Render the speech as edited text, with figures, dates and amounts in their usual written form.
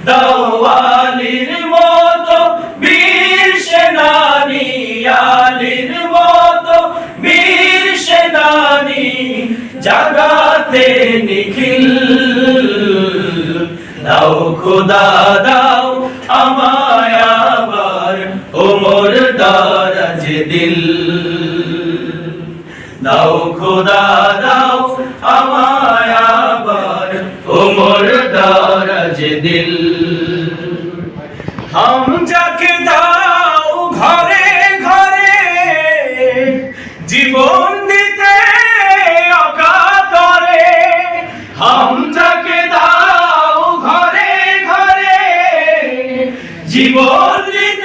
দেওয়ালির মতো বীর সেনানী, আলীর মতো বীর সেনানী, জাগাতে নিখিল। দাও খোদা দাও আমায় আবার ওমর দারাজ দিল। দাও খোদা দাও আমায় আবার ওমর দারাজ দিল। হামজাকে দাও ঘরে ঘরে জীবন দিতে অকাতরে। হামজাকে দাও ঘরে ঘরে জীবন দিতে